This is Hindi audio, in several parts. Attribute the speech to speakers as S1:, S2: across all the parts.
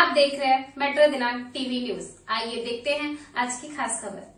S1: आप देख रहे हैं मेट्रो दिनांक टीवी न्यूज। आइए देखते हैं आज की खास खबर।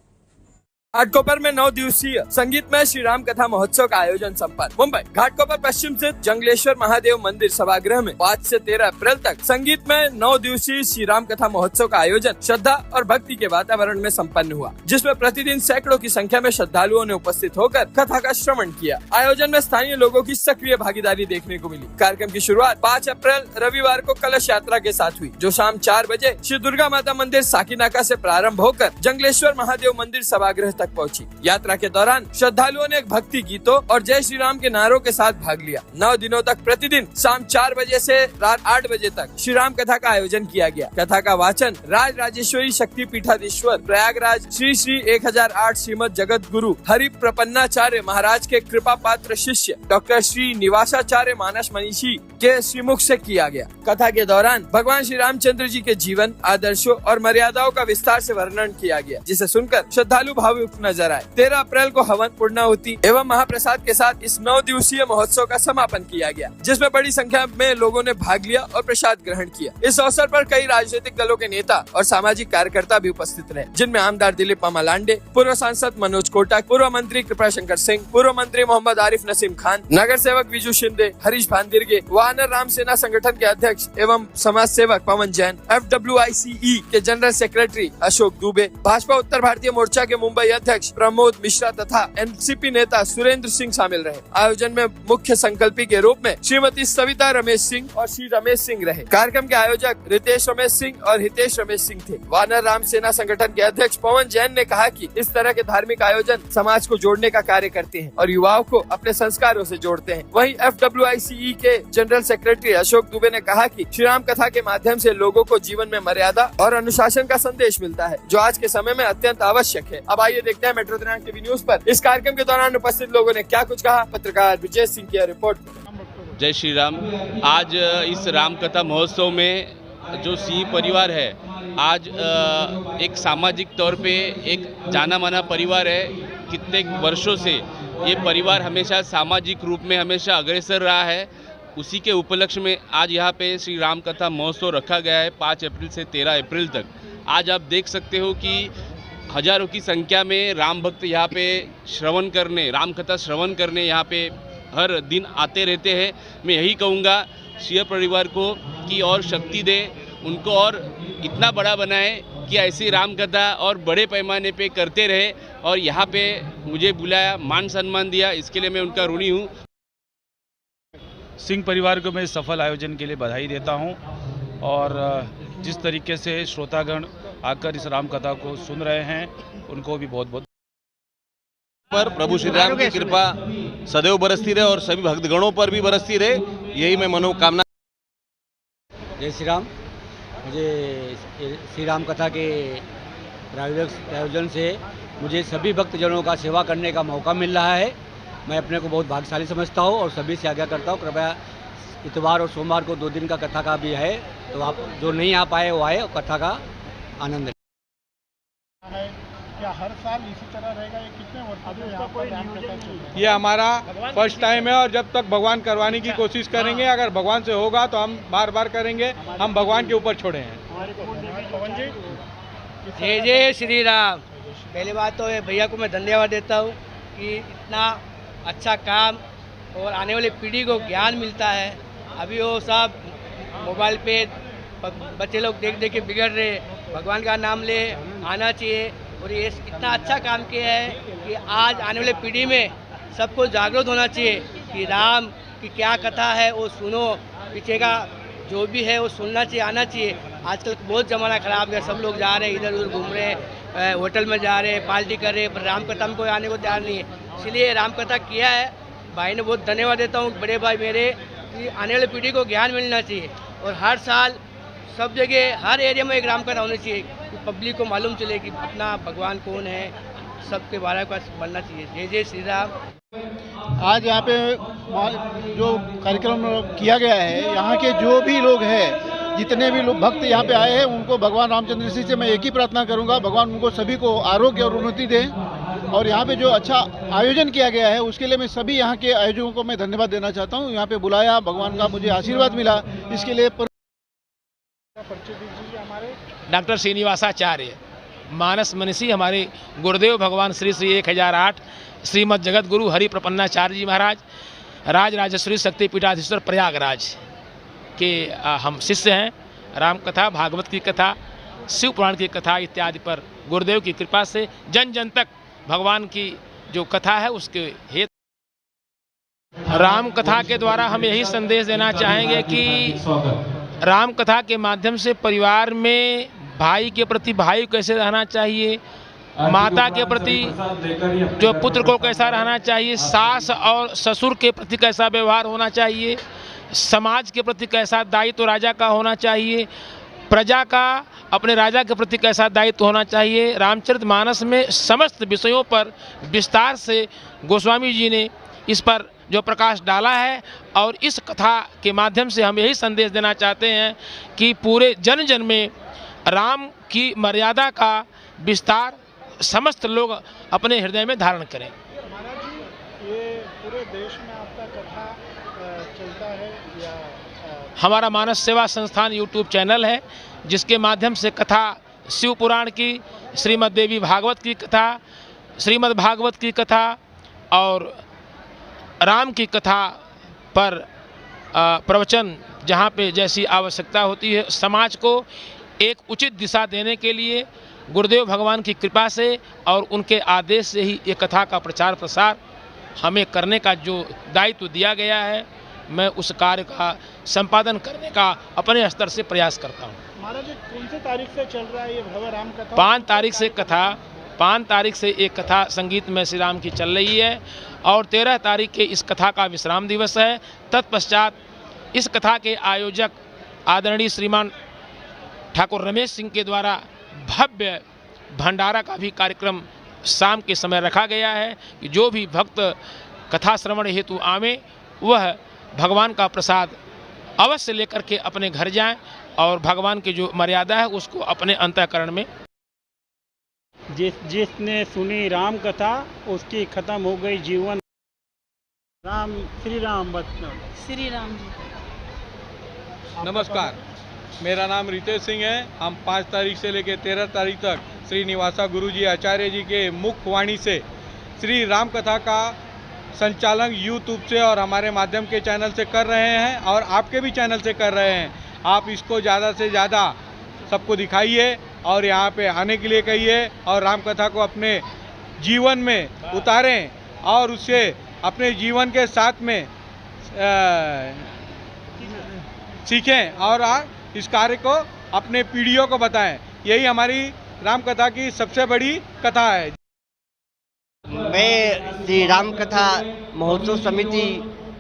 S2: घाटकोपर में 9 दिवसीय संगीतमय श्री राम कथा महोत्सव का आयोजन संपन्न। मुंबई घाटकोपर पश्चिम स्थित जंगलेश्वर महादेव मंदिर सभागृह में 5 से 13 अप्रैल तक संगीतमय 9 दिवसीय श्री राम कथा महोत्सव का आयोजन श्रद्धा और भक्ति के वातावरण में संपन्न हुआ, जिसमें प्रतिदिन सैकड़ों की संख्या में श्रद्धालुओं ने उपस्थित होकर कथा का श्रवण किया। आयोजन में स्थानीय लोगों की सक्रिय भागीदारी देखने को मिली। कार्यक्रम की शुरुआत 5 अप्रैल रविवार को कलश यात्रा के साथ हुई, जो शाम 4 बजे श्री दुर्गा माता मंदिर साकीनाका से प्रारंभ होकर जंगलेश्वर महादेव मंदिर सभागृह तक पहुंची। यात्रा के दौरान श्रद्धालुओं ने भक्ति गीतों और जय श्री राम के नारों के साथ भाग लिया। 9 दिनों तक प्रतिदिन शाम 4 बजे से रात 8 बजे तक श्री राम कथा का आयोजन किया गया। कथा का वाचन राज राजेश्वरी शक्ति पीठाधीश्वर प्रयागराज श्री श्री 1008 श्रीमद जगत गुरु हरि प्रपन्नाचार्य महाराज के कृपा पात्र शिष्य डॉक्टर श्री निवासाचार्य मानस मनीषी के श्रीमुख से किया गया। कथा के दौरान भगवान श्री रामचंद्र जी के जीवन, आदर्शों और मर्यादाओं का विस्तार से वर्णन किया गया, जिसे सुनकर श्रद्धालु भावुक नजर आए। 13 अप्रैल को हवन, पूर्णाहुति एवं महाप्रसाद के साथ इस 9 दिवसीय महोत्सव का समापन किया गया, जिसमें बड़ी संख्या में लोगों ने भाग लिया और प्रसाद ग्रहण किया। इस अवसर पर कई राजनीतिक दलों के नेता और सामाजिक कार्यकर्ता भी उपस्थित रहे, जिनमें आमदार दिलीप मामा लांडे, पूर्व सांसद मनोज कोटक, पूर्व मंत्री कृपाशंकर सिंह, पूर्व मंत्री मोहम्मद आरिफ नसीम खान, नगर सेवक विजू शिंदे, हरीश भांदिरगे, वानर राम सेना संगठन के अध्यक्ष एवं समाज सेवक पवन जैन, FWICE के जनरल सेक्रेटरी अशोक दुबे, भाजपा उत्तर भारतीय मोर्चा के मुंबई अध्यक्ष प्रमोद मिश्रा तथा NCP नेता सुरेंद्र सिंह शामिल रहे। आयोजन में मुख्य संकल्पी के रूप में श्रीमती सविता रमेश सिंह और श्री रमेश सिंह रहे। कार्यक्रम के आयोजक रितेश रमेश सिंह और हितेश रमेश सिंह थे। वानर राम सेना संगठन के अध्यक्ष पवन जैन ने कहा कि इस तरह के धार्मिक आयोजन समाज को जोड़ने का कार्य करते हैं और युवाओं को अपने संस्कारों से जोड़ते हैं। वहीं FWICE के जनरल सेक्रेटरी अशोक दुबे ने कहा कि श्री राम कथा के माध्यम से लोगों को जीवन में मर्यादा और अनुशासन का संदेश मिलता है, जो आज के समय में अत्यंत आवश्यक है। अब आइए देखते हैं मेट्रो दिनांक टीवी न्यूज पर इस कार्यक्रम के दौरान उपस्थित लोगों ने क्या कुछ कहा। पत्रकार विजय सिंह की रिपोर्ट।
S3: जय श्री राम। आज इस राम कथा महोत्सव में जो सिंह परिवार है, आज एक सामाजिक तौर पे एक जाना माना परिवार है। कितने वर्षों से ये परिवार हमेशा सामाजिक रूप में हमेशा अग्रसर रहा है। उसी के उपलक्ष्य में आज यहाँ पे श्री राम कथा महोत्सव रखा गया है 5 अप्रैल से 13 अप्रैल तक। आज आप देख सकते हो कि हजारों की संख्या में राम भक्त यहाँ पे श्रवण करने, राम कथा श्रवण करने यहाँ पे हर दिन आते रहते हैं। मैं यही कहूँगा सिंह परिवार को कि और शक्ति दे, उनको और इतना बड़ा बनाए कि ऐसी राम कथा और बड़े पैमाने पे करते रहे। और यहाँ पे मुझे बुलाया, मान सम्मान दिया, इसके लिए मैं उनका ऋणी हूँ।
S4: सिंह परिवार को मैं इस सफल आयोजन के लिए बधाई देता हूँ और जिस तरीके से श्रोतागण आकर इस राम कथा को सुन रहे हैं, उनको भी बहुत बहुत
S5: पर प्रभु श्री राम की कृपा सदैव बरसती रहे और सभी भक्तगणों पर भी बरसती रहे, यही मैं मनोकामना।
S6: जय श्री राम। मुझे श्री राम कथा के प्रायोजन से मुझे सभी भक्तजनों का सेवा करने का मौका मिल रहा है। मैं अपने को बहुत भाग्यशाली समझता हूँ और सभी से आज्ञा करता हूँ, कृपया इतवार और सोमवार को 2 दिन का कथा का भी है, तो आप जो नहीं आ पाए वो आए और कथा का आनंद लें।
S7: क्या हर साल इसी तरह रहेगा? ये कितने वर्ष?
S8: ये हमारा फर्स्ट टाइम है और जब तक भगवान करवाने की कोशिश करेंगे, अगर भगवान से होगा तो हम बार बार करेंगे। हम भगवान के ऊपर छोड़े हैं।
S9: जय जय श्री राम। पहली बात तो भैया को मैं धन्यवाद देता हूँ कि इतना अच्छा काम और आने वाली पीढ़ी को ज्ञान मिलता है। अभी वो सब मोबाइल पे बच्चे लोग देख देख के बिगड़ रहे, भगवान का नाम ले आना चाहिए। और ये इतना अच्छा काम किया है कि आज आने वाली पीढ़ी में सबको जागरूक होना चाहिए कि राम की क्या कथा है वो सुनो, पीछे का जो भी है वो सुनना चाहिए, आना चाहिए। आजकल बहुत ज़माना ख़राब है, सब लोग जा रहे हैं इधर उधर घूम रहे हैं, होटल में जा रहे हैं, पार्टी कर रहे हैं, पर राम कथा में कोई आने को तैयार नहीं है। इसलिए राम कथा किया है, भाई ने बहुत धन्यवाद देता हूँ, बड़े भाई मेरे, कि आने वाली पीढ़ी को ज्ञान मिलना चाहिए। और हर साल सब जगह हर एरिया में एक राम कथा होनी चाहिए कि पब्लिक को मालूम चले कि अपना भगवान कौन है, सबके बारे में बनना चाहिए। जय जय श्री राम।
S7: आज यहाँ पे जो कार्यक्रम किया गया है, यहाँ के जो भी लोग हैं, जितने भी लोग भक्त यहाँ पे आए हैं, उनको भगवान रामचंद्र जी से मैं एक ही प्रार्थना करूँगा, भगवान उनको सभी को आरोग्य और उन्नति दें। और यहाँ पे जो अच्छा आयोजन किया गया है उसके लिए मैं सभी यहाँ के आयोजकों को मैं धन्यवाद देना चाहता हूँ। यहाँ पे बुलाया, भगवान का मुझे आशीर्वाद मिला, इसके लिए
S10: डॉक्टर श्रीनिवासाचार्य, मानस मनीषी हमारे गुरुदेव भगवान श्री श्री 1008 श्रीमद जगत गुरु हरि प्रपन्नाचार्य जी महाराज, राज राजेश्वरी शक्ति पीठाधीश्वर प्रयागराज के हम शिष्य हैं। राम कथा, भागवत की कथा, शिव पुराण की कथा इत्यादि पर गुरुदेव की कृपा से जन जन तक भगवान की जो कथा है उसके हेतु राम कथा के द्वारा हम यही संदेश देना चाहेंगे कि राम कथा के माध्यम से परिवार में भाई के प्रति भाई कैसे रहना चाहिए, माता के प्रति जो पुत्र को कैसा रहना चाहिए, सास और ससुर के प्रति कैसा व्यवहार होना चाहिए, समाज के प्रति कैसा दायित्व राजा का होना चाहिए, प्रजा का अपने राजा के प्रति कैसा दायित्व होना चाहिए। रामचरितमानस में समस्त विषयों पर विस्तार से गोस्वामी जी ने इस पर जो प्रकाश डाला है और इस कथा के माध्यम से हम यही संदेश देना चाहते हैं कि पूरे जन जन में राम की मर्यादा का विस्तार समस्त लोग अपने हृदय में धारण करें।
S7: महाराज जी, ये पूरे देश में आपका कथा चलता है या?
S10: हमारा मानस सेवा संस्थान यूट्यूब चैनल है जिसके माध्यम से कथा शिव पुराण की, श्रीमद् देवी भागवत की कथा, श्रीमद् भागवत की कथा और राम की कथा पर प्रवचन जहाँ पे जैसी आवश्यकता होती है, समाज को एक उचित दिशा देने के लिए गुरुदेव भगवान की कृपा से और उनके आदेश से ही ये कथा का प्रचार प्रसार हमें करने का जो दायित्व दिया गया है, मैं उस कार्य का संपादन करने का अपने स्तर से प्रयास करता हूँ।
S7: महाराज जी, कौन से तारीख से चल रहा है ये भव्य राम कथा?
S10: 5 तारीख से एक कथा संगीत में श्री राम की चल रही है और 13 तारीख के इस कथा का विश्राम दिवस है। तत्पश्चात इस कथा के आयोजक आदरणीय श्रीमान ठाकुर रमेश सिंह के द्वारा भव्य भंडारा का भी कार्यक्रम शाम के समय रखा गया है कि जो भी भक्त कथा श्रवण हेतु आवे वह भगवान का प्रसाद अवश्य लेकर के अपने घर जाएं और भगवान की जो मर्यादा है उसको अपने अंतःकरण में।
S11: जिसने सुनी राम कथा उसकी खत्म हो गई जीवन। राम श्री राम
S12: श्री राम जी।
S8: नमस्कार, मेरा नाम रितेश सिंह है। हम 5 तारीख से लेकर 13 तारीख तक श्रीनिवासा गुरुजी आचार्य जी के मुख्य वाणी से श्री राम कथा का संचालन यूट्यूब से और हमारे माध्यम के चैनल से कर रहे हैं और आपके भी चैनल से कर रहे हैं। आप इसको ज़्यादा से ज़्यादा सबको दिखाइए और यहाँ पे आने के लिए कहिए और राम कथा को अपने जीवन में उतारें और उससे अपने जीवन के साथ में सीखें और इस कार्य को अपने पीढ़ियों को बताएं। यही हमारी राम कथा की सबसे बड़ी कथा है।
S13: मैं श्री राम कथा महोत्सव समिति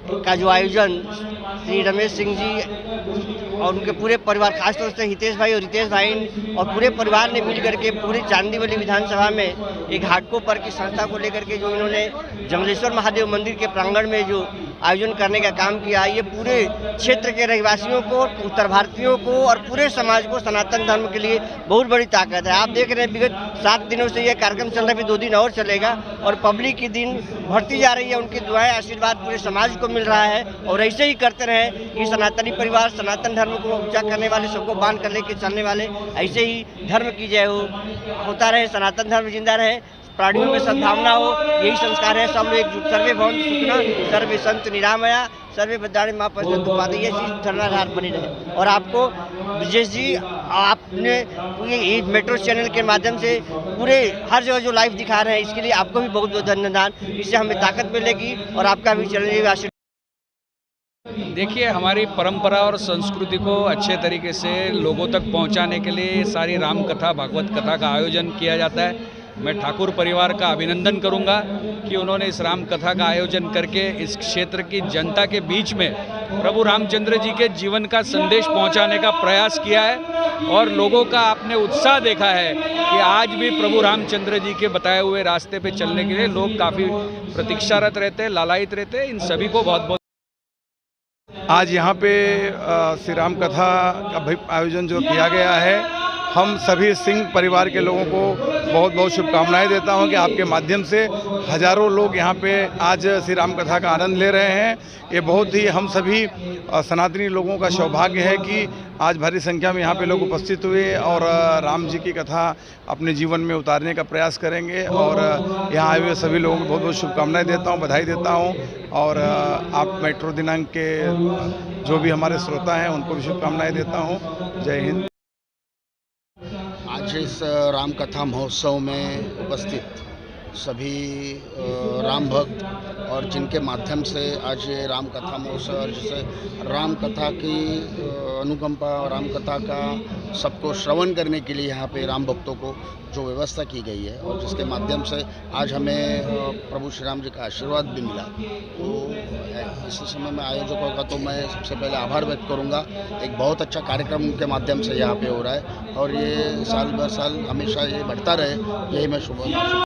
S13: का जो आयोजन श्री रमेश सिंह जी और उनके पूरे परिवार, खासतौर से हितेश भाई और रितेश भाई और पूरे परिवार ने मिल करके पूरी चांदीवली विधानसभा में एक घाटकोपर की संस्था को लेकर के जो इन्होंने जंगलेश्वर महादेव मंदिर के प्रांगण में जो आयोजन करने का काम किया, ये पूरे क्षेत्र के रहवासियों को, उत्तर भारतीयों को और पूरे समाज को सनातन धर्म के लिए बहुत बड़ी ताकत है। आप देख रहे हैं विगत 7 दिनों से ये कार्यक्रम चल रहा है, 2 दिन और चलेगा और पब्लिक की दिन बढ़ती जा रही है। उनकी दुआएं, आशीर्वाद पूरे समाज को मिल रहा है और ऐसे ही करते रहे कि सनातनी परिवार, सनातन धर्म को ऊंचा करने वाले, सबको बांध कर लेके चलने वाले, ऐसे ही धर्म की जय होता रहे, सनातन धर्म जिंदा रहे, प्राणियों में सद्भावना हो, यही संस्कार है। सब लोग एकजुट, सर्वे भवन्तु सुखिनः, सर्वे सन्तु निरामया, सर्वे भद्राणि मा पश्यन्तु पादे, ये चीज धर्माधार बनी रहे। और आपको ब्रजेश जी, आपने ये मेट्रो चैनल के माध्यम से पूरे हर जगह जो लाइव दिखा रहे हैं, इसके लिए आपको भी बहुत बहुत धन्यवाद। इससे हमें ताकत मिलेगी और आपका भी चैनल आशीर्वाद।
S14: देखिए, हमारी परंपरा और संस्कृति को अच्छे तरीके से लोगों तक पहुंचाने के लिए सारी राम कथा, भागवत कथा का आयोजन किया जाता है। मैं ठाकुर परिवार का अभिनंदन करूंगा कि उन्होंने इस राम कथा का आयोजन करके इस क्षेत्र की जनता के बीच में प्रभु रामचंद्र जी के जीवन का संदेश पहुंचाने का प्रयास किया है और लोगों का आपने उत्साह देखा है कि आज भी प्रभु रामचंद्र जी के बताए हुए रास्ते पे चलने के लिए लोग काफ़ी प्रतीक्षारत रहते हैं, लालायित रहते हैं। इन सभी को बहुत बहुत
S15: आज यहाँ पे श्री राम कथा का आयोजन जो किया गया है, हम सभी सिंह परिवार के लोगों को बहुत बहुत शुभकामनाएं देता हूं कि आपके माध्यम से हजारों लोग यहाँ पे आज श्री राम कथा का आनंद ले रहे हैं। ये बहुत ही हम सभी सनातनी लोगों का सौभाग्य है कि आज भारी संख्या में यहाँ पे लोग उपस्थित हुए और राम जी की कथा अपने जीवन में उतारने का प्रयास करेंगे। और यहाँ आए हुए सभी लोगों को बहुत बहुत शुभकामनाएं देता हूँ, बधाई देता हूँ। और आप मेट्रो दिनांक के जो भी हमारे श्रोता हैं उनको भी शुभकामनाएं देता हूँ। जय हिंद।
S12: आज इस राम कथा महोत्सव में उपस्थित सभी राम भक्त और जिनके माध्यम से आज ये राम कथा महोत्सव, जिसे राम कथा की अनुकंपा और राम कथा का सबको श्रवण करने के लिए यहाँ पे राम भक्तों को जो व्यवस्था की गई है और जिसके माध्यम से आज हमें प्रभु श्री राम जी का आशीर्वाद भी मिला, तो इस समय में आयोजकों का तो मैं सबसे पहले आभार व्यक्त करूँगा। एक बहुत अच्छा कार्यक्रम के माध्यम से यहाँ पे हो रहा है और ये साल भर साल हमेशा ये बढ़ता रहे, यही मैं शुभकामना।